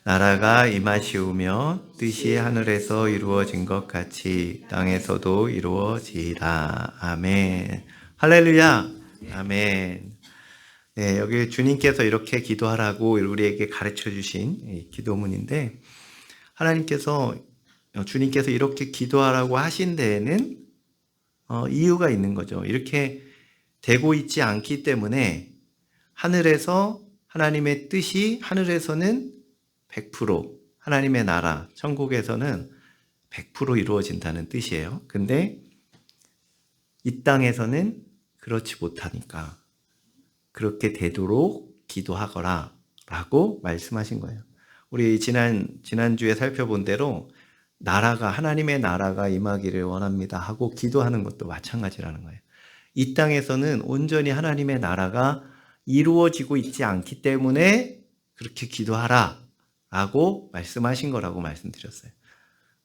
나라가 임하시오며 뜻이 하늘에서 이루어진 것 같이 땅에서도 이루어지이다. 아멘. 할렐루야. 아멘. 네, 여기 주님께서 이렇게 기도하라고 우리에게 가르쳐 주신 이 기도문인데, 하나님께서 주님께서 이렇게 기도하라고 하신 데에는 이유가 있는 거죠. 이렇게 되고 있지 않기 때문에 하늘에서 하나님의 뜻이 하늘에서는 100% 하나님의 나라, 천국에서는 100% 이루어진다는 뜻이에요. 근데 이 땅에서는 그렇지 못하니까 그렇게 되도록 기도하거라 라고 말씀하신 거예요. 우리 지난주에 살펴본 대로 하나님의 나라가 임하기를 원합니다 하고 기도하는 것도 마찬가지라는 거예요. 이 땅에서는 온전히 하나님의 나라가 이루어지고 있지 않기 때문에 그렇게 기도하라 라고 말씀하신 거라고 말씀드렸어요.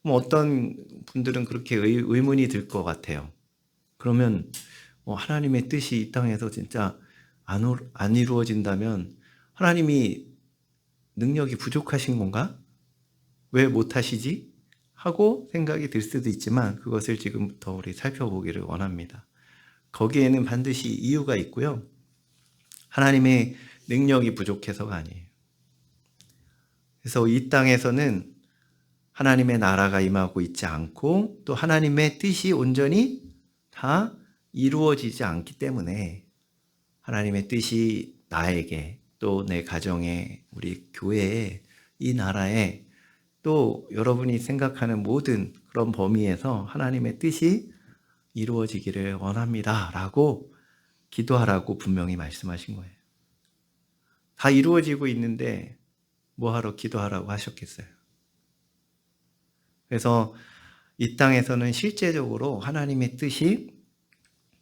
그럼 어떤 분들은 그렇게 의문이 들 것 같아요. 그러면 하나님의 뜻이 이 땅에서 진짜 안 이루어진다면 하나님이 능력이 부족하신 건가? 왜 못하시지? 하고 생각이 들 수도 있지만 그것을 지금부터 우리 살펴보기를 원합니다. 거기에는 반드시 이유가 있고요. 하나님의 능력이 부족해서가 아니에요. 그래서 이 땅에서는 하나님의 나라가 임하고 있지 않고 또 하나님의 뜻이 온전히 다 이루어지지 않기 때문에 하나님의 뜻이 나에게 또 내 가정에 우리 교회에 이 나라에 또 여러분이 생각하는 모든 그런 범위에서 하나님의 뜻이 이루어지기를 원합니다 라고 기도하라고 분명히 말씀하신 거예요. 다 이루어지고 있는데 뭐하러 기도하라고 하셨겠어요? 그래서 이 땅에서는 실제적으로 하나님의 뜻이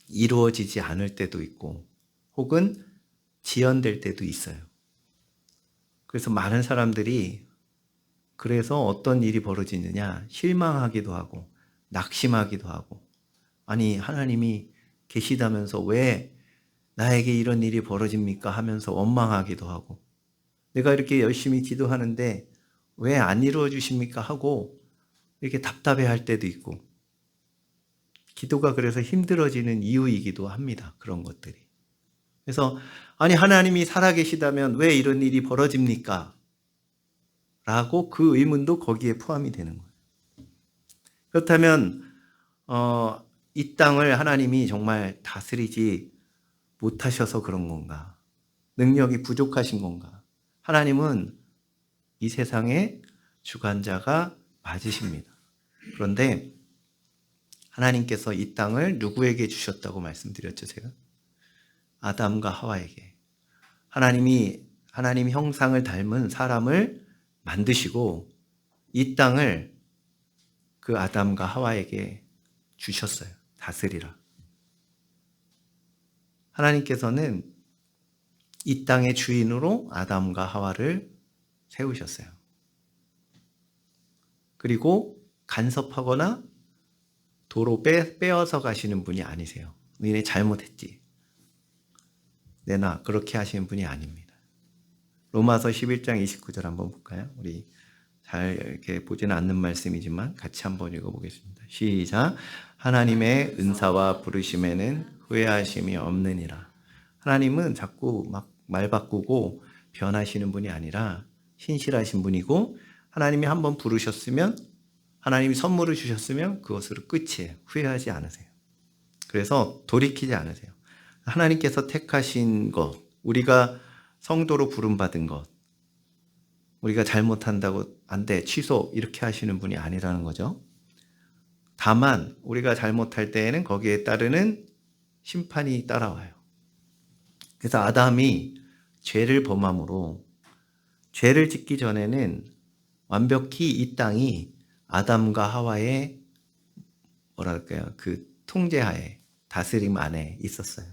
이루어지지 않을 때도 있고 혹은 지연될 때도 있어요. 그래서 많은 사람들이 그래서 어떤 일이 벌어지느냐 실망하기도 하고 낙심하기도 하고 아니 하나님이 계시다면서 왜 나에게 이런 일이 벌어집니까 하면서 원망하기도 하고 내가 이렇게 열심히 기도하는데 왜 안 이루어 주십니까 하고 이렇게 답답해할 때도 있고 기도가 그래서 힘들어지는 이유이기도 합니다. 그런 것들이. 그래서 아니 하나님이 살아계시다면 왜 이런 일이 벌어집니까? 라고 그 의문도 거기에 포함이 되는 거예요. 그렇다면 이 땅을 하나님이 정말 다스리지 못하셔서 그런 건가? 능력이 부족하신 건가? 하나님은 이 세상의 주관자가 맞으십니다. 그런데 하나님께서 이 땅을 누구에게 주셨다고 말씀드렸죠, 제가? 아담과 하와에게. 하나님이 하나님 형상을 닮은 사람을 만드시고 이 땅을 그 아담과 하와에게 주셨어요. 다스리라. 하나님께서는 이 땅의 주인으로 아담과 하와를 세우셨어요. 그리고 간섭하거나 도로 빼어서 가시는 분이 아니세요. 너희네 잘못했지. 내놔. 그렇게 하시는 분이 아닙니다. 로마서 11장 29절 한번 볼까요? 우리 잘 이렇게 보지는 않는 말씀이지만 같이 한번 읽어보겠습니다. 시작. 하나님의 은사와 부르심에는 후회하심이 없느니라. 하나님은 자꾸 막 말 바꾸고 변하시는 분이 아니라 신실하신 분이고 하나님이 한번 부르셨으면 하나님이 선물을 주셨으면 그것으로 끝이에요. 후회하지 않으세요. 그래서 돌이키지 않으세요. 하나님께서 택하신 것, 우리가 성도로 부름받은 것, 우리가 잘못한다고 안 돼, 취소 이렇게 하시는 분이 아니라는 거죠. 다만 우리가 잘못할 때에는 거기에 따르는 심판이 따라와요. 그래서 아담이 죄를 범함으로 죄를 짓기 전에는 완벽히 이 땅이 아담과 하와의 뭐랄까요? 그 통제하에 다스림 안에 있었어요.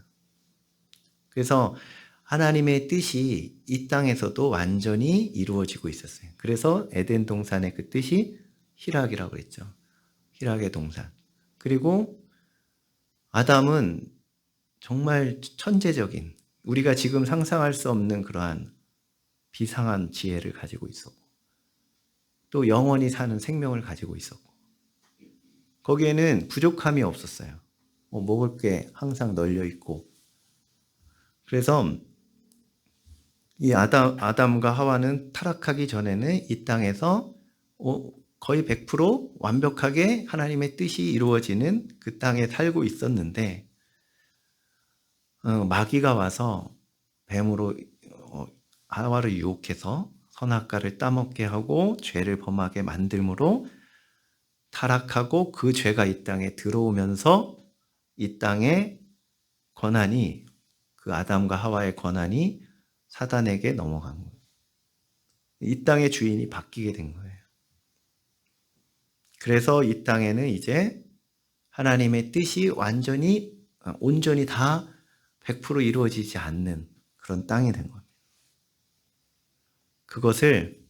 그래서 하나님의 뜻이 이 땅에서도 완전히 이루어지고 있었어요. 그래서 에덴 동산의 그 뜻이 희락이라고 그랬죠. 희락의 동산. 그리고 아담은 정말 천재적인 우리가 지금 상상할 수 없는 그러한 비상한 지혜를 가지고 있었고 또 영원히 사는 생명을 가지고 있었고 거기에는 부족함이 없었어요. 먹을 게 항상 널려 있고 그래서 이 아담과 하와는 타락하기 전에는 이 땅에서 거의 100% 완벽하게 하나님의 뜻이 이루어지는 그 땅에 살고 있었는데 마귀가 와서 뱀으로 하와를 유혹해서 선악과를 따먹게 하고 죄를 범하게 만들므로 타락하고 그 죄가 이 땅에 들어오면서 이 땅의 권한이 그 아담과 하와의 권한이 사단에게 넘어간 거예요. 이 땅의 주인이 바뀌게 된 거예요. 그래서 이 땅에는 이제 하나님의 뜻이 온전히 다 100% 이루어지지 않는 그런 땅이 된 겁니다. 그것을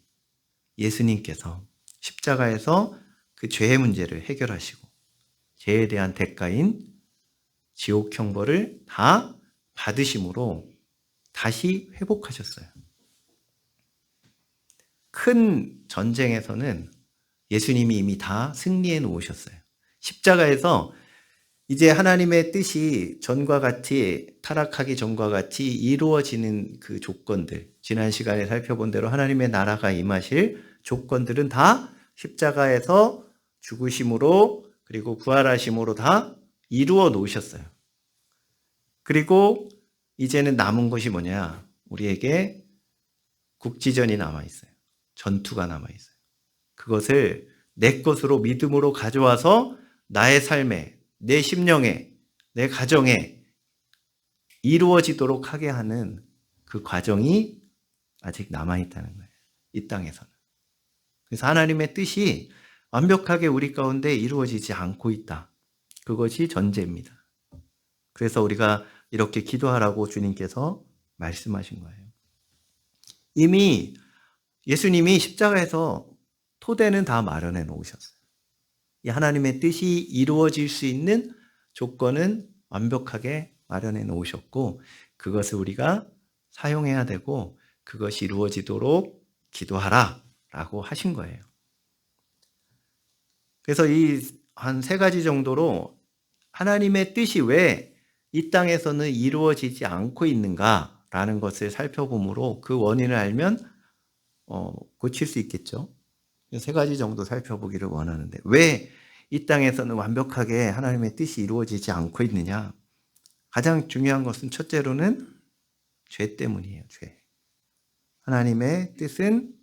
예수님께서 십자가에서 그 죄의 문제를 해결하시고 죄에 대한 대가인 지옥 형벌을 다 받으심으로 다시 회복하셨어요. 큰 전쟁에서는 예수님이 이미 다 승리해 놓으셨어요. 십자가에서 이제 하나님의 뜻이 전과 같이 타락하기 전과 같이 이루어지는 그 조건들, 지난 시간에 살펴본 대로 하나님의 나라가 임하실 조건들은 다 십자가에서 죽으심으로 그리고 부활하심으로 다 이루어 놓으셨어요. 그리고 이제는 남은 것이 뭐냐? 우리에게 국지전이 남아있어요. 전투가 남아있어요. 그것을 내 것으로 믿음으로 가져와서 나의 삶에, 내 심령에, 내 가정에 이루어지도록 하게 하는 그 과정이 아직 남아있다는 거예요. 이 땅에서는. 그래서 하나님의 뜻이 완벽하게 우리 가운데 이루어지지 않고 있다. 그것이 전제입니다. 그래서 우리가 이렇게 기도하라고 주님께서 말씀하신 거예요. 이미 예수님이 십자가에서 토대는 다 마련해 놓으셨어요. 이 하나님의 뜻이 이루어질 수 있는 조건은 완벽하게 마련해 놓으셨고 그것을 우리가 사용해야 되고 그것이 이루어지도록 기도하라 라고 하신 거예요. 그래서 이 한 3가지 정도로 하나님의 뜻이 왜 이 땅에서는 이루어지지 않고 있는가라는 것을 살펴보므로 그 원인을 알면 고칠 수 있겠죠. 3가지 정도 살펴보기를 원하는데 왜 이 땅에서는 완벽하게 하나님의 뜻이 이루어지지 않고 있느냐? 가장 중요한 것은 첫째로는 죄 때문이에요. 죄. 하나님의 뜻은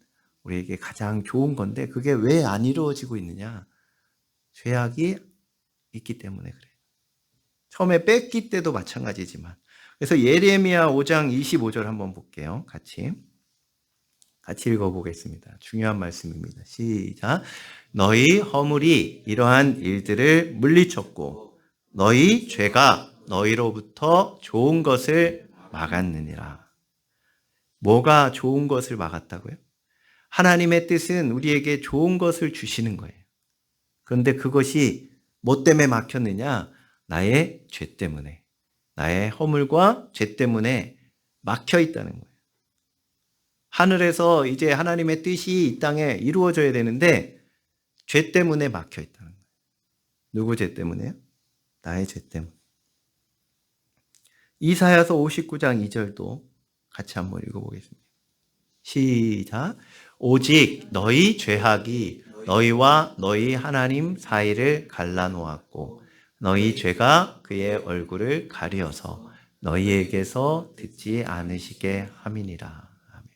우리에게 가장 좋은 건데 그게 왜 안 이루어지고 있느냐? 죄악이 있기 때문에 그래요. 처음에 뺐기 때도 마찬가지지만. 그래서 예레미야 5장 25절 한번 볼게요. 같이 읽어보겠습니다. 중요한 말씀입니다. 시작. 너희 허물이 이러한 일들을 물리쳤고 너희 죄가 너희로부터 좋은 것을 막았느니라. 뭐가 좋은 것을 막았다고요? 하나님의 뜻은 우리에게 좋은 것을 주시는 거예요. 그런데 그것이 뭐 때문에 막혔느냐? 나의 죄 때문에, 나의 허물과 죄 때문에 막혀 있다는 거예요. 하늘에서 이제 하나님의 뜻이 이 땅에 이루어져야 되는데 죄 때문에 막혀 있다는 거예요. 누구 죄 때문에요? 나의 죄 때문에. 이사야서 59장 2절도 같이 한번 읽어보겠습니다. 시작. 오직 너희 죄악이 너희와 너희 하나님 사이를 갈라놓았고 너희 죄가 그의 얼굴을 가리어서 너희에게서 듣지 않으시게 함이니라. 아멘.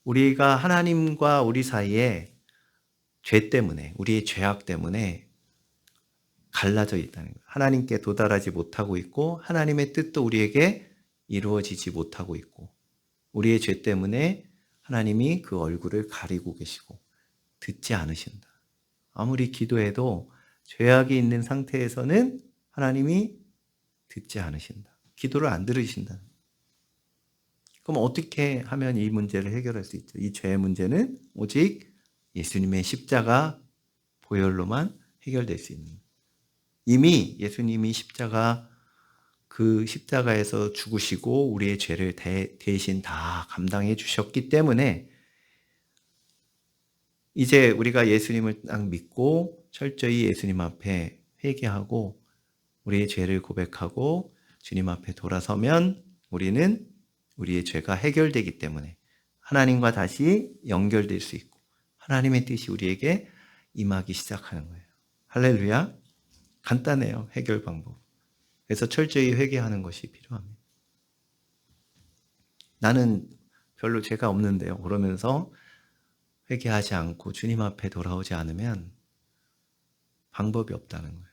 우리가 하나님과 우리 사이에 죄 때문에, 우리의 죄악 때문에 갈라져 있다는 거예요. 하나님께 도달하지 못하고 있고 하나님의 뜻도 우리에게 이루어지지 못하고 있고 우리의 죄 때문에 하나님이 그 얼굴을 가리고 계시고 듣지 않으신다. 아무리 기도해도 죄악이 있는 상태에서는 하나님이 듣지 않으신다. 기도를 안 들으신다. 그럼 어떻게 하면 이 문제를 해결할 수 있죠? 이 죄의 문제는 오직 예수님의 십자가 보혈로만 해결될 수 있는. 이미 예수님이 십자가 그 십자가에서 죽으시고 우리의 죄를 대신 다 감당해 주셨기 때문에 이제 우리가 예수님을 딱 믿고 철저히 예수님 앞에 회개하고 우리의 죄를 고백하고 주님 앞에 돌아서면 우리는 우리의 죄가 해결되기 때문에 하나님과 다시 연결될 수 있고 하나님의 뜻이 우리에게 임하기 시작하는 거예요. 할렐루야. 간단해요. 해결 방법. 그래서 철저히 회개하는 것이 필요합니다. 나는 별로 죄가 없는데요. 그러면서 회개하지 않고 주님 앞에 돌아오지 않으면 방법이 없다는 거예요.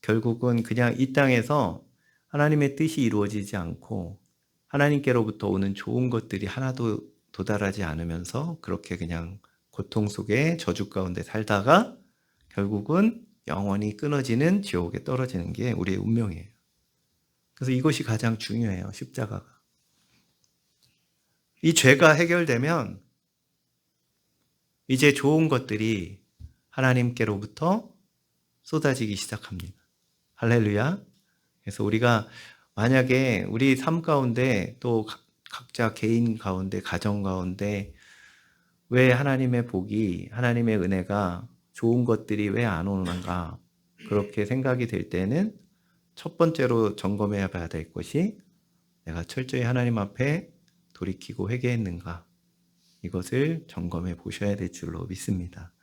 결국은 그냥 이 땅에서 하나님의 뜻이 이루어지지 않고 하나님께로부터 오는 좋은 것들이 하나도 도달하지 않으면서 그렇게 그냥 고통 속에 저주 가운데 살다가 결국은 영원히 끊어지는 지옥에 떨어지는 게 우리의 운명이에요. 그래서 이것이 가장 중요해요. 십자가가. 이 죄가 해결되면 이제 좋은 것들이 하나님께로부터 쏟아지기 시작합니다. 할렐루야. 그래서 우리가 만약에 우리 삶 가운데 또 각자 개인 가운데 가정 가운데 왜 하나님의 복이 하나님의 은혜가 좋은 것들이 왜 안 오는가 그렇게 생각이 될 때는 첫 번째로 점검해야 봐야 될 것이 내가 철저히 하나님 앞에 돌이키고 회개했는가 이것을 점검해 보셔야 될 줄로 믿습니다.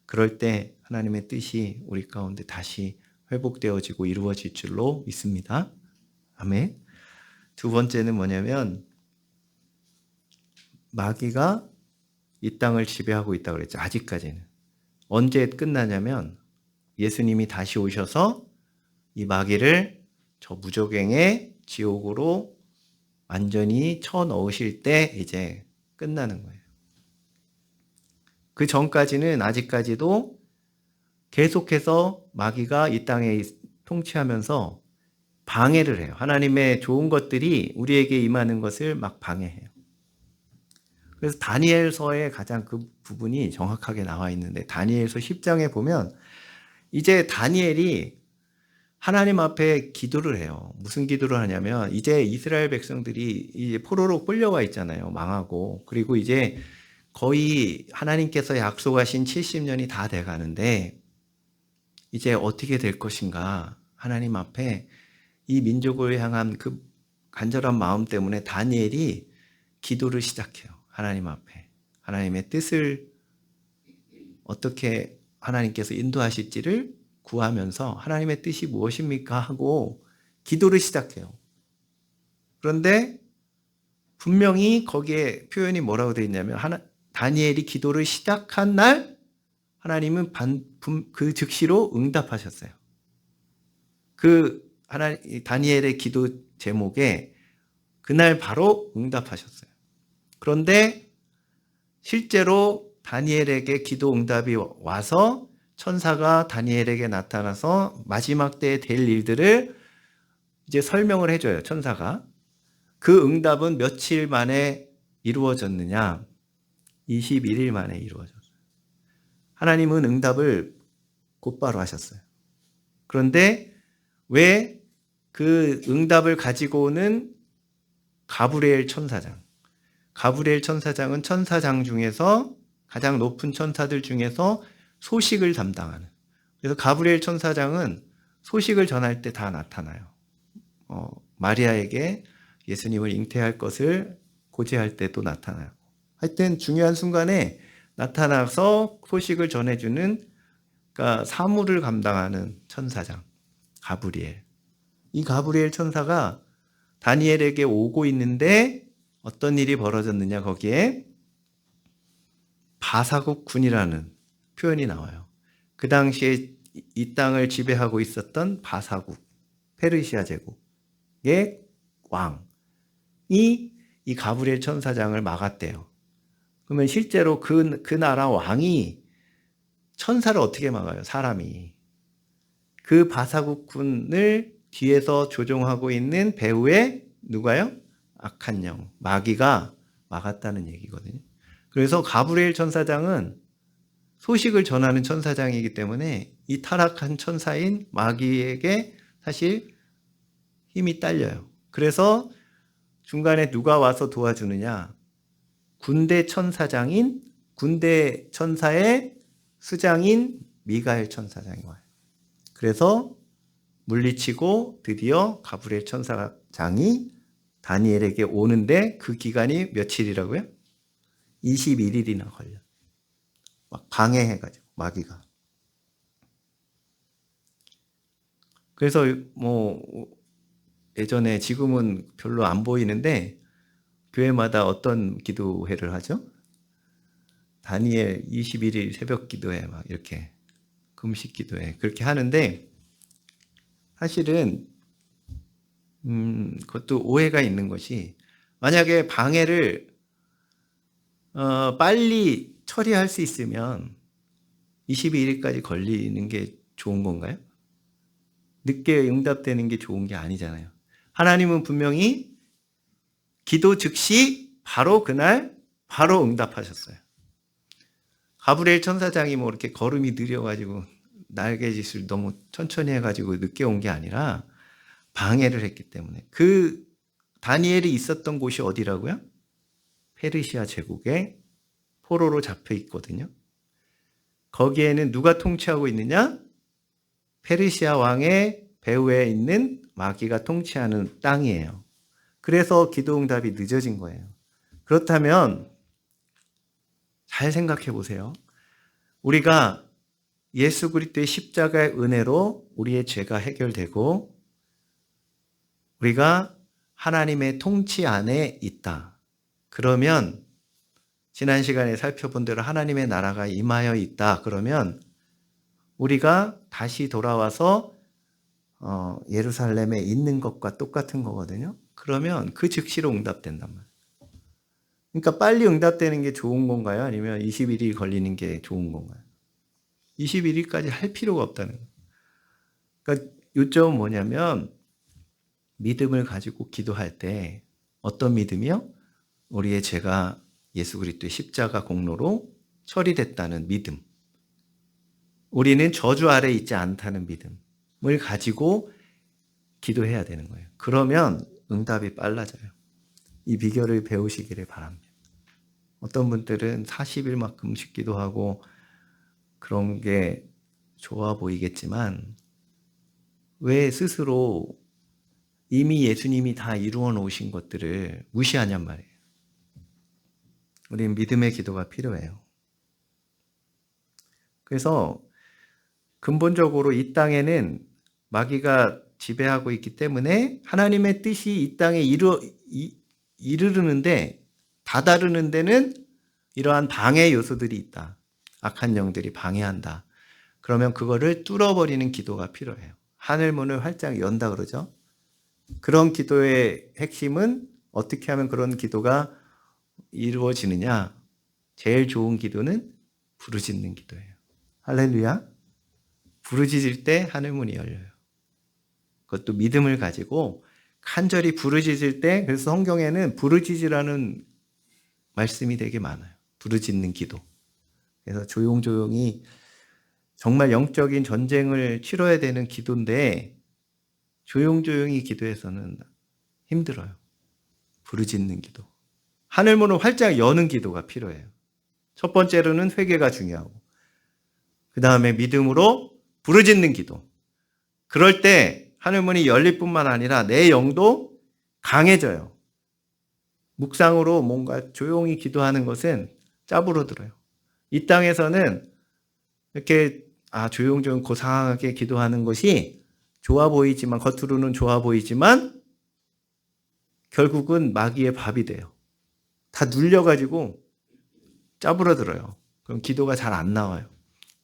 그럴 때 하나님의 뜻이 우리 가운데 다시 회복되어지고 이루어질 줄로 믿습니다. 아멘. 두 번째는 뭐냐면 마귀가 이 땅을 지배하고 있다고 그랬죠. 아직까지는. 언제 끝나냐면 예수님이 다시 오셔서 이 마귀를 저 무저갱의 지옥으로 완전히 쳐넣으실 때 이제 끝나는 거예요. 그 전까지는 아직까지도 계속해서 마귀가 이 땅에 통치하면서 방해를 해요. 하나님의 좋은 것들이 우리에게 임하는 것을 막 방해해요. 그래서 다니엘서에 가장 그 부분이 정확하게 나와 있는데 다니엘서 10장에 보면 이제 다니엘이 하나님 앞에 기도를 해요. 무슨 기도를 하냐면 이제 이스라엘 백성들이 이제 포로로 끌려와 있잖아요. 망하고. 그리고 이제 거의 하나님께서 약속하신 70년이 다 돼 가는데 이제 어떻게 될 것인가? 하나님 앞에 이 민족을 향한 그 간절한 마음 때문에 다니엘이 기도를 시작해요. 하나님 앞에. 하나님의 뜻을 어떻게 하나님께서 인도하실지를 구하면서 하나님의 뜻이 무엇입니까? 하고 기도를 시작해요. 그런데 분명히 거기에 표현이 뭐라고 되어 있냐면 다니엘이 기도를 시작한 날 하나님은 그 즉시로 응답하셨어요. 다니엘의 기도 제목에 그날 바로 응답하셨어요. 그런데 실제로 다니엘에게 기도 응답이 와서 천사가 다니엘에게 나타나서 마지막 때에 될 일들을 이제 설명을 해줘요. 천사가. 그 응답은 며칠 만에 이루어졌느냐? 21일 만에 이루어졌어요. 하나님은 응답을 곧바로 하셨어요. 그런데 왜 그 응답을 가지고 오는 가브리엘 천사장은 천사장 중에서 가장 높은 천사들 중에서 소식을 담당하는. 그래서 가브리엘 천사장은 소식을 전할 때 다 나타나요. 마리아에게 예수님을 잉태할 것을 고지할 때도 나타나고. 하여튼 중요한 순간에 나타나서 소식을 전해주는 그러니까 사물을 감당하는 천사장 가브리엘. 이 가브리엘 천사가 다니엘에게 오고 있는데 어떤 일이 벌어졌느냐 거기에 바사국 군이라는 표현이 나와요. 그 당시에 이 땅을 지배하고 있었던 바사국, 페르시아 제국의 왕이 이 가브리엘 천사장을 막았대요. 그러면 실제로 그 나라 왕이 천사를 어떻게 막아요? 사람이. 그 바사국 군을 뒤에서 조종하고 있는 배후에 누가요? 악한 영, 마귀가 막았다는 얘기거든요. 그래서 가브리엘 천사장은 소식을 전하는 천사장이기 때문에 이 타락한 천사인 마귀에게 사실 힘이 딸려요. 그래서 중간에 누가 와서 도와주느냐? 군대 천사의 수장인 미가엘 천사장이 와요. 그래서 물리치고 드디어 가브리엘 천사장이 다니엘에게 오는데 그 기간이 며칠이라고요? 21일이나 걸려. 막 방해해가지고 마귀가. 그래서 뭐 예전에 지금은 별로 안 보이는데 교회마다 어떤 기도회를 하죠? 다니엘 21일 새벽 기도회 막 이렇게 금식 기도회 그렇게 하는데 사실은 그것도 오해가 있는 것이 만약에 방해를 빨리 처리할 수 있으면 22일까지 걸리는 게 좋은 건가요? 늦게 응답되는 게 좋은 게 아니잖아요. 하나님은 분명히 기도 즉시 바로 그날 바로 응답하셨어요. 가브리엘 천사장이 뭐 이렇게 걸음이 느려가지고 날개짓을 너무 천천히 해가지고 늦게 온 게 아니라 방해를 했기 때문에 그 다니엘이 있었던 곳이 어디라고요? 페르시아 제국의 포로로 잡혀 있거든요. 거기에는 누가 통치하고 있느냐? 페르시아 왕의 배후에 있는 마귀가 통치하는 땅이에요. 그래서 기도 응답이 늦어진 거예요. 그렇다면 잘 생각해 보세요. 우리가 예수 그리스도의 십자가의 은혜로 우리의 죄가 해결되고 우리가 하나님의 통치 안에 있다. 그러면 지난 시간에 살펴본 대로 하나님의 나라가 임하여 있다. 그러면 우리가 다시 돌아와서 예루살렘에 있는 것과 똑같은 거거든요. 그러면 그 즉시로 응답된단 말이에요. 그러니까 빨리 응답되는 게 좋은 건가요? 아니면 21일 걸리는 게 좋은 건가요? 21일까지 할 필요가 없다는 거예요. 그러니까 요점은 뭐냐면 믿음을 가지고 기도할 때 어떤 믿음이요? 우리의 죄가 예수 그리스도의 십자가 공로로 처리됐다는 믿음. 우리는 저주 아래 있지 않다는 믿음을 가지고 기도해야 되는 거예요. 그러면 응답이 빨라져요. 이 비결을 배우시기를 바랍니다. 어떤 분들은 40일 막 금식 기도하고 그런 게 좋아 보이겠지만 왜 스스로 이미 예수님이 다 이루어 놓으신 것들을 무시하냔 말이에요. 우리는 믿음의 기도가 필요해요. 그래서 근본적으로 이 땅에는 마귀가 지배하고 있기 때문에 하나님의 뜻이 이 땅에 이르르는데 다다르는 데는 이러한 방해 요소들이 있다. 악한 영들이 방해한다. 그러면 그거를 뚫어버리는 기도가 필요해요. 하늘문을 활짝 연다 그러죠. 그런 기도의 핵심은 어떻게 하면 그런 기도가 이루어지느냐? 제일 좋은 기도는 부르짖는 기도예요. 할렐루야. 부르짖을 때 하늘문이 열려요. 그것도 믿음을 가지고 간절히 부르짖을 때, 그래서 성경에는 부르짖으라는 말씀이 되게 많아요. 부르짖는 기도. 그래서 조용조용히 정말 영적인 전쟁을 치러야 되는 기도인데 조용조용히 기도해서는 힘들어요. 부르짖는 기도. 하늘문을 활짝 여는 기도가 필요해요. 첫 번째로는 회개가 중요하고 그 다음에 믿음으로 부르짖는 기도. 그럴 때 하늘문이 열릴 뿐만 아니라 내 영도 강해져요. 묵상으로 뭔가 조용히 기도하는 것은 짜부러들어요. 이 땅에서는 이렇게 조용조용 고상하게 기도하는 것이 좋아 보이지만, 겉으로는 좋아 보이지만 결국은 마귀의 밥이 돼요. 다 눌려가지고 짜부러들어요. 그럼 기도가 잘 안 나와요.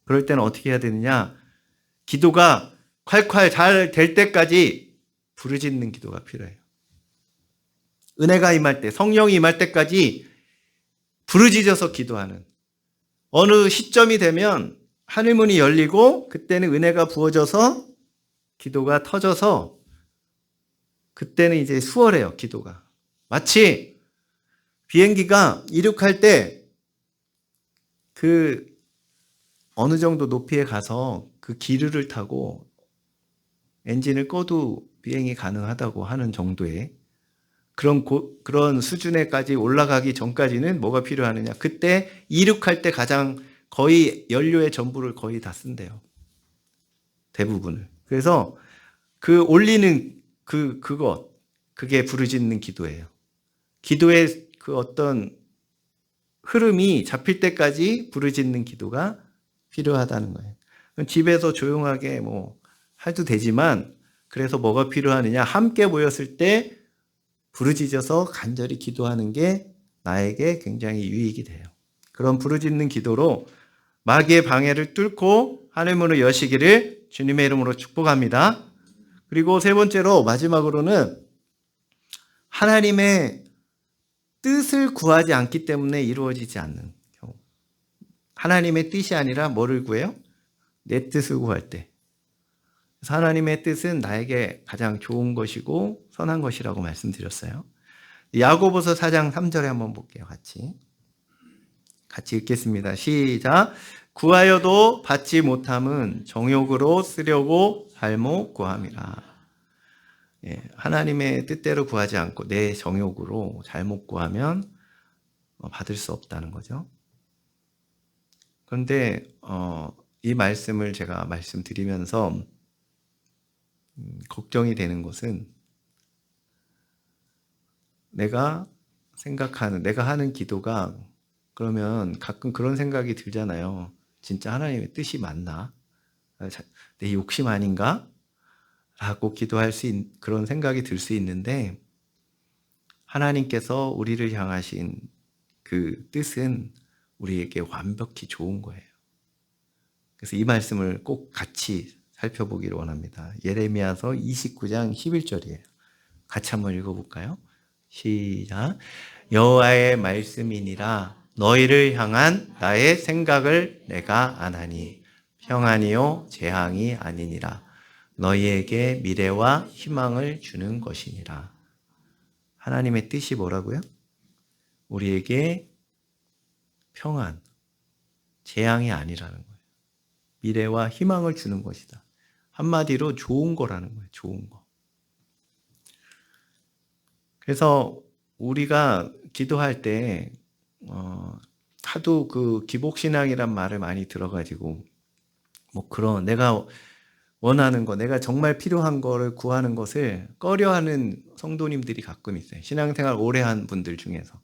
그럴 때는 어떻게 해야 되느냐? 기도가 콸콸 잘 될 때까지 부르짖는 기도가 필요해요. 은혜가 임할 때, 성령이 임할 때까지 부르짖어서 기도하는, 어느 시점이 되면 하늘문이 열리고 그때는 은혜가 부어져서 기도가 터져서 그때는 이제 수월해요. 기도가 마치 비행기가 이륙할 때 그 어느 정도 높이에 가서 그 기류를 타고 엔진을 꺼도 비행이 가능하다고 하는 정도의 그런 수준에까지 올라가기 전까지는 뭐가 필요하느냐? 그때 이륙할 때 가장 거의 연료의 전부를 거의 다 쓴대요. 대부분을. 그래서 그 올리는 그게 부르짖는 기도예요. 기도의 그 어떤 흐름이 잡힐 때까지 부르짖는 기도가 필요하다는 거예요. 집에서 조용하게 뭐 해도 되지만 그래서 뭐가 필요하느냐? 함께 모였을 때 부르짖어서 간절히 기도하는 게 나에게 굉장히 유익이 돼요. 그런 부르짖는 기도로 마귀의 방해를 뚫고 하늘문을 여시기를 주님의 이름으로 축복합니다. 그리고 세 번째로 마지막으로는 하나님의 뜻을 구하지 않기 때문에 이루어지지 않는 경우. 하나님의 뜻이 아니라 뭐를 구해요? 내 뜻을 구할 때. 그래서 하나님의 뜻은 나에게 가장 좋은 것이고 선한 것이라고 말씀드렸어요. 야고보서 4장 3절에 한번 볼게요. 같이 읽겠습니다. 시작. 구하여도 받지 못함은 정욕으로 쓰려고 잘못 구함이라. 하나님의 뜻대로 구하지 않고 내 정욕으로 잘못 구하면 받을 수 없다는 거죠. 그런데 이 말씀을 제가 말씀드리면서 걱정이 되는 것은 내가 하는 기도가 그러면 가끔 그런 생각이 들잖아요. 진짜 하나님의 뜻이 맞나? 내 욕심 아닌가? 라고 기도할 그런 생각이 들 수 있는데 하나님께서 우리를 향하신 그 뜻은 우리에게 완벽히 좋은 거예요. 그래서 이 말씀을 꼭 같이 살펴보기를 원합니다. 예레미야서 29장 11절이에요. 같이 한번 읽어볼까요? 시작. 여호와의 말씀이니라 너희를 향한 나의 생각을 내가 아나니 평안이요 재앙이 아니니라 너희에게 미래와 희망을 주는 것이니라. 하나님의 뜻이 뭐라고요? 우리에게 평안, 재앙이 아니라는 거예요. 미래와 희망을 주는 것이다. 한마디로 좋은 거라는 거예요. 좋은 거. 그래서 우리가 기도할 때 하도 그 기복신앙이란 말을 많이 들어가지고 뭐 그런 내가 원하는 거, 내가 정말 필요한 거를 구하는 것을 꺼려하는 성도님들이 가끔 있어요. 신앙생활 오래 한 분들 중에서.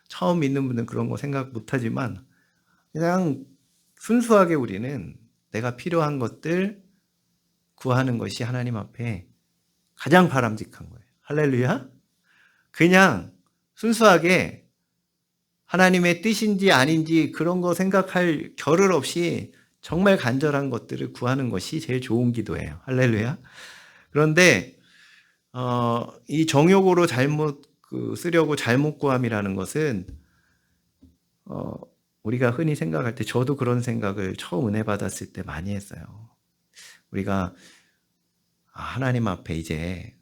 처음 믿는 분들은 그런 거 생각 못 하지만 그냥 순수하게 우리는 내가 필요한 것들 구하는 것이 하나님 앞에 가장 바람직한 거예요. 할렐루야. 그냥 순수하게 하나님의 뜻인지 아닌지 그런 거 생각할 겨를 없이 정말 간절한 것들을 구하는 것이 제일 좋은 기도예요. 할렐루야. 그런데 이 정욕으로 잘못 쓰려고 잘못 구함이라는 것은 우리가 흔히 생각할 때 저도 그런 생각을 처음 은혜 받았을 때 많이 했어요. 우리가 하나님 앞에 이제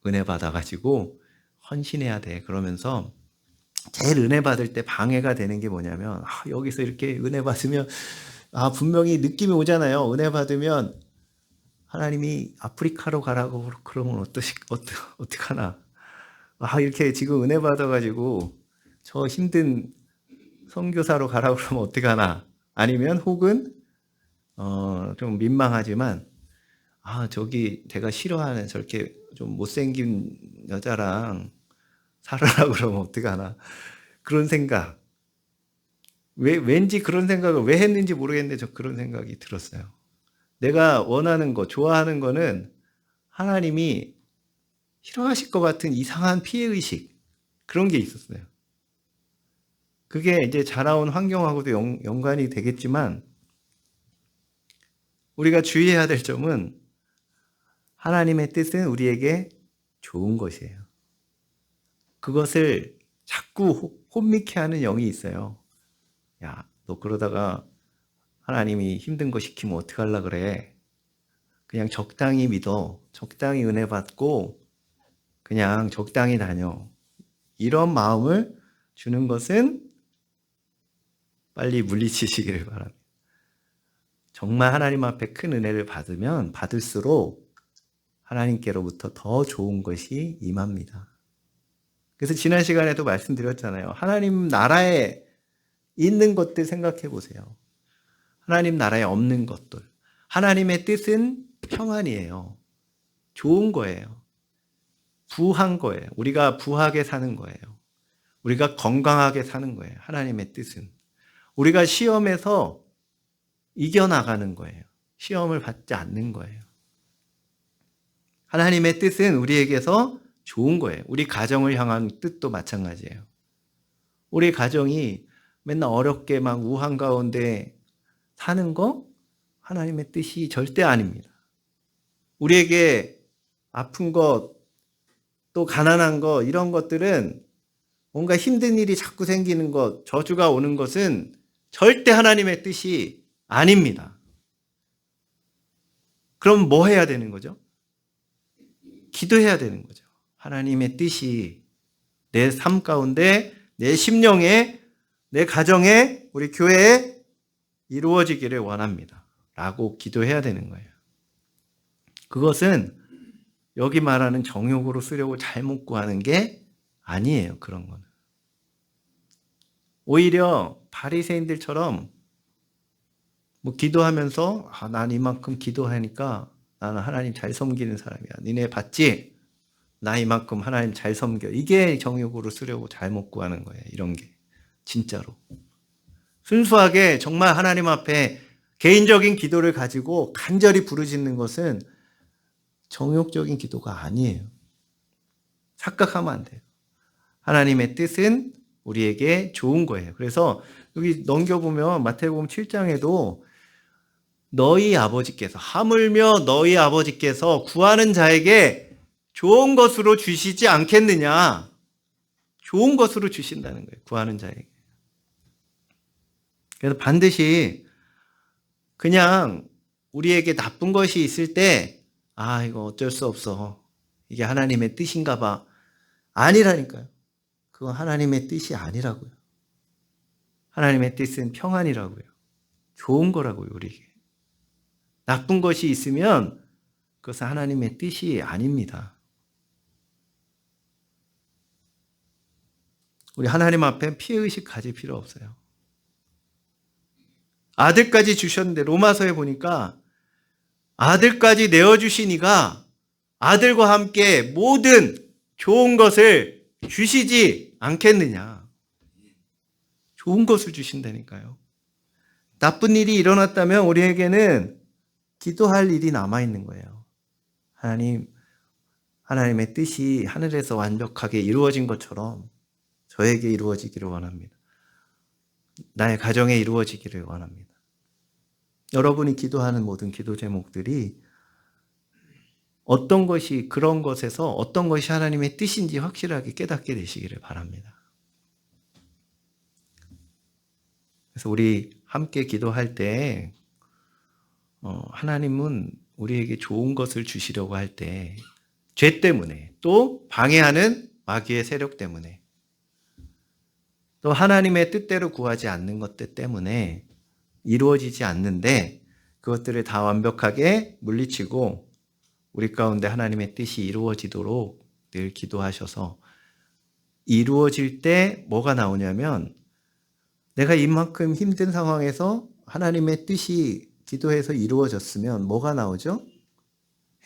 은혜 받아가지고 헌신해야 돼. 그러면서 제일 은혜 받을 때 방해가 되는 게 뭐냐면 여기서 이렇게 은혜 받으면 분명히 느낌이 오잖아요. 은혜 받으면 하나님이 아프리카로 가라고 그러면 어떡하나. 이렇게 지금 은혜 받아가지고 저 힘든 선교사로 가라고 그러면 어떡하나. 아니면 혹은 좀 민망하지만 저기 내가 싫어하는 저렇게 좀 못생긴 여자랑 살으라고 그러면 어떡하나. 그런 생각. 왠지 그런 생각을 왜 했는지 모르겠는데 저 그런 생각이 들었어요. 내가 원하는 거, 좋아하는 거는 하나님이 싫어하실 것 같은 이상한 피해의식, 그런 게 있었어요. 그게 이제 자라온 환경하고도 연관이 되겠지만 우리가 주의해야 될 점은 하나님의 뜻은 우리에게 좋은 것이에요. 그것을 자꾸 혼미케 하는 영이 있어요. 야, 너 그러다가 하나님이 힘든 거 시키면 어떡하려 그래. 그냥 적당히 믿어. 적당히 은혜 받고 그냥 적당히 다녀. 이런 마음을 주는 것은 빨리 물리치시기를 바랍니다. 정말 하나님 앞에 큰 은혜를 받으면 받을수록 하나님께로부터 더 좋은 것이 임합니다. 그래서 지난 시간에도 말씀드렸잖아요. 하나님 나라에 있는 것들 생각해 보세요. 하나님 나라에 없는 것들. 하나님의 뜻은 평안이에요. 좋은 거예요. 부한 거예요. 우리가 부하게 사는 거예요. 우리가 건강하게 사는 거예요. 하나님의 뜻은. 우리가 시험에서 이겨나가는 거예요. 시험을 받지 않는 거예요. 하나님의 뜻은 우리에게서 좋은 거예요. 우리 가정을 향한 뜻도 마찬가지예요. 우리 가정이 맨날 어렵게 막 우한 가운데 사는 거 하나님의 뜻이 절대 아닙니다. 우리에게 아픈 것, 또 가난한 것, 이런 것들은 뭔가 힘든 일이 자꾸 생기는 것, 저주가 오는 것은 절대 하나님의 뜻이 아닙니다. 그럼 뭐 해야 되는 거죠? 기도해야 되는 거죠. 하나님의 뜻이 내 삶 가운데, 내 심령에, 내 가정에, 우리 교회에 이루어지기를 원합니다. 라고 기도해야 되는 거예요. 그것은 여기 말하는 정욕으로 쓰려고 잘못 구하는 게 아니에요. 그런 거는. 오히려 바리새인들처럼 뭐 기도하면서 난 이만큼 기도하니까 나는 하나님 잘 섬기는 사람이야. 니네 봤지? 나 이만큼 하나님 잘 섬겨. 이게 정욕으로 쓰려고 잘못 구하는 거예요. 이런 게. 진짜로. 순수하게 정말 하나님 앞에 개인적인 기도를 가지고 간절히 부르짖는 것은 정욕적인 기도가 아니에요. 착각하면 안 돼요. 하나님의 뜻은 우리에게 좋은 거예요. 그래서 여기 넘겨보면 마태복음 7장에도 너희 아버지께서, 하물며 너희 아버지께서 구하는 자에게 좋은 것으로 주시지 않겠느냐. 좋은 것으로 주신다는 거예요. 구하는 자에게. 그래서 반드시 그냥 우리에게 나쁜 것이 있을 때 이거 어쩔 수 없어. 이게 하나님의 뜻인가 봐. 아니라니까요. 그건 하나님의 뜻이 아니라고요. 하나님의 뜻은 평안이라고요. 좋은 거라고요, 우리에게. 나쁜 것이 있으면 그것은 하나님의 뜻이 아닙니다. 우리 하나님 앞에 피해의식 가질 필요 없어요. 아들까지 주셨는데 로마서에 보니까 아들까지 내어주신 이가 아들과 함께 모든 좋은 것을 주시지 않겠느냐. 좋은 것을 주신다니까요. 나쁜 일이 일어났다면 우리에게는 기도할 일이 남아있는 거예요. 하나님의 뜻이 하늘에서 완벽하게 이루어진 것처럼 저에게 이루어지기를 원합니다. 나의 가정에 이루어지기를 원합니다. 여러분이 기도하는 모든 기도 제목들이 어떤 것이, 그런 것에서 어떤 것이 하나님의 뜻인지 확실하게 깨닫게 되시기를 바랍니다. 그래서 우리 함께 기도할 때 하나님은 우리에게 좋은 것을 주시려고 할 때 죄 때문에, 또 방해하는 마귀의 세력 때문에, 또 하나님의 뜻대로 구하지 않는 것들 때문에 이루어지지 않는데 그것들을 다 완벽하게 물리치고 우리 가운데 하나님의 뜻이 이루어지도록 늘 기도하셔서, 이루어질 때 뭐가 나오냐면 내가 이만큼 힘든 상황에서 하나님의 뜻이 기도해서 이루어졌으면 뭐가 나오죠?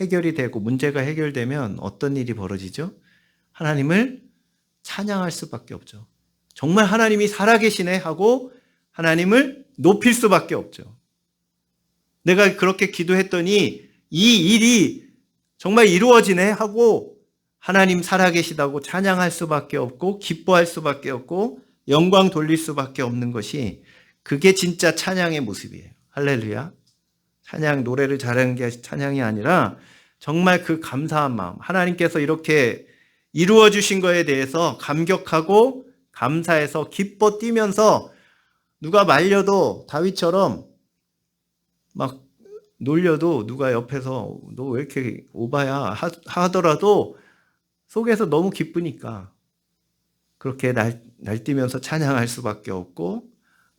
해결이 되고 문제가 해결되면 어떤 일이 벌어지죠? 하나님을 찬양할 수밖에 없죠. 정말 하나님이 살아계시네 하고 하나님을 높일 수밖에 없죠. 내가 그렇게 기도했더니 이 일이 정말 이루어지네 하고 하나님 살아계시다고 찬양할 수밖에 없고 기뻐할 수밖에 없고 영광 돌릴 수밖에 없는 것이, 그게 진짜 찬양의 모습이에요. 할렐루야. 찬양, 노래를 잘하는 게 찬양이 아니라 정말 그 감사한 마음, 하나님께서 이렇게 이루어 주신 거에 대해서 감격하고 감사해서 기뻐 뛰면서, 누가 말려도 다윗처럼 막 놀려도 누가 옆에서 너 왜 이렇게 오바야 하더라도 속에서 너무 기쁘니까 그렇게 날뛰면서 찬양할 수밖에 없고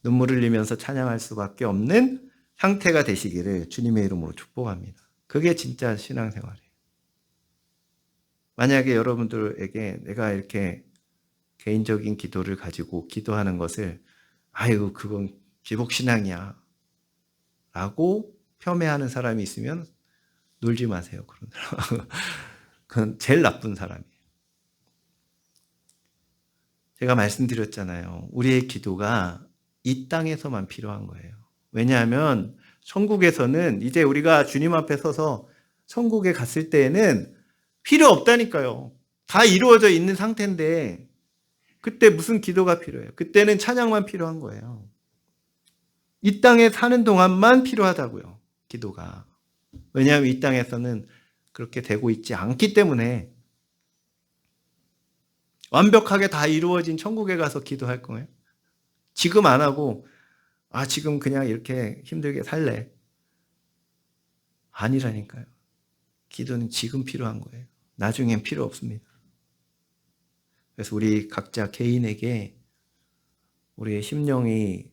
눈물 흘리면서 찬양할 수밖에 없는 상태가 되시기를 주님의 이름으로 축복합니다. 그게 진짜 신앙생활이에요. 만약에 여러분들에게 내가 이렇게 개인적인 기도를 가지고 기도하는 것을 아유 그건 기복신앙이야 라고 폄훼하는 사람이 있으면 놀지 마세요. 그건 제일 나쁜 사람이에요. 제가 말씀드렸잖아요. 우리의 기도가 이 땅에서만 필요한 거예요. 왜냐하면 천국에서는 이제 우리가 주님 앞에 서서 천국에 갔을 때에는 필요 없다니까요. 다 이루어져 있는 상태인데 그때 무슨 기도가 필요해요? 그때는 찬양만 필요한 거예요. 이 땅에 사는 동안만 필요하다고요. 기도가. 왜냐하면 이 땅에서는 그렇게 되고 있지 않기 때문에 완벽하게 다 이루어진 천국에 가서 기도할 거예요. 지금 안 하고 지금 그냥 이렇게 힘들게 살래. 아니라니까요. 기도는 지금 필요한 거예요. 나중엔 필요 없습니다. 그래서 우리 각자 개인에게 우리의 심령이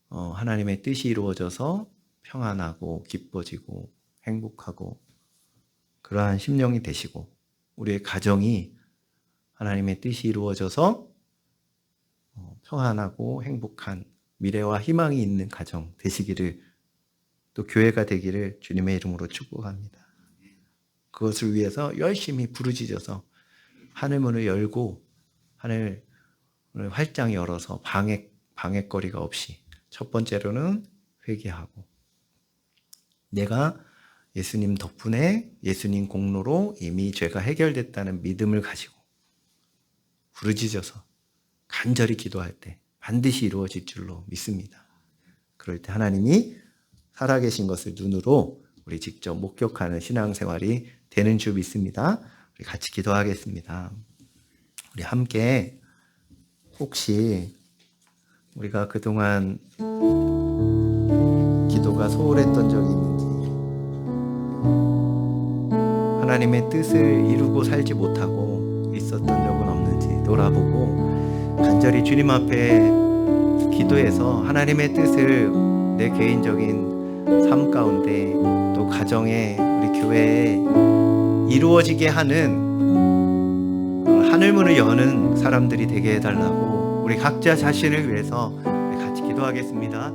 하나님의 뜻이 이루어져서 평안하고 기뻐지고 행복하고 그러한 심령이 되시고 우리의 가정이 하나님의 뜻이 이루어져서 평안하고 행복한 미래와 희망이 있는 가정 되시기를 또 교회가 되기를 주님의 이름으로 축복합니다. 그것을 위해서 열심히 부르짖어서 하늘문을 열고 하늘을 활짝 열어서 방해거리가 없이 첫 번째로는 회개하고 내가 예수님 덕분에 예수님 공로로 이미 죄가 해결됐다는 믿음을 가지고 부르짖어서 간절히 기도할 때 반드시 이루어질 줄로 믿습니다. 그럴 때 하나님이 살아계신 것을 눈으로 우리 직접 목격하는 신앙생활이 되는 줄 믿습니다. 우리 같이 기도하겠습니다. 우리 함께 혹시 우리가 그동안 기도가 소홀했던 적이 있는지 하나님의 뜻을 이루고 살지 못하고 있었던 적은 없는지 돌아보고 간절히 주님 앞에 기도해서 하나님의 뜻을 내 개인적인 삶 가운데 또 가정에 우리 교회에 이루어지게 하는 하늘문을 여는 사람들이 되게 해달라고 우리 각자 자신을 위해서 같이 기도하겠습니다.